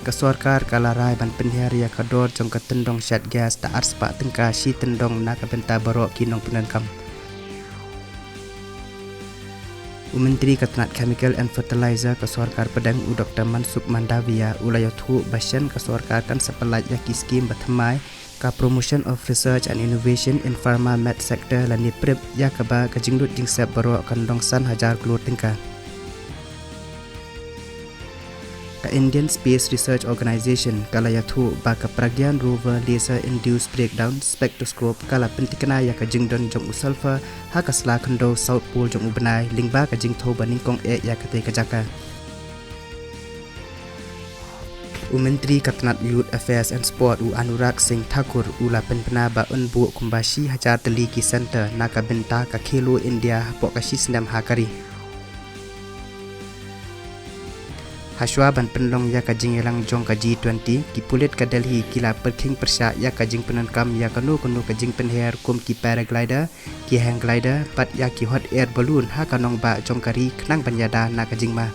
Kesorkar kalarai ban penhiar ya kador jong ketendong syat gas ta arspa tengka si tendong na kabenta barok kinong penankam. Menteri Ketenat Chemical and Fertilizer Kesorkar Pedang Dr. Mansuk Mandavia ulayathu basyan kesorkar kan sepelat yaki skim bathamai ka promotion of research and innovation in pharma med sector lani prep ya kaba kajingdut jingsep barok kandong san hajar keluar tengka. Ka Indian Space Research Organisation kalayathu ba ka pragyan rover laser induced breakdown spectroscope kala pentikna ya ka jingdon jong usulfa ha ka sla khando south pole jong ubenai lingba ka jing tho baning kong ya kate ka jaka. Menteri Ketenat Youth Affairs and Sport Anurag Singh Thakur ula penpena ba unbu kumbashi hajar teliki center na ka benta ka Khelo India pok ka sisnam hakari. Haswa ban penlong ya kajing elang jong ka G20 ki pulit ka Delhi kila perking persya ya kajing penankam ya kanu kajing penher kum ki paraglider ki hang glider pat ya ki hot air balloon ha kanong ba jong kari kenang banyada na kajing ma.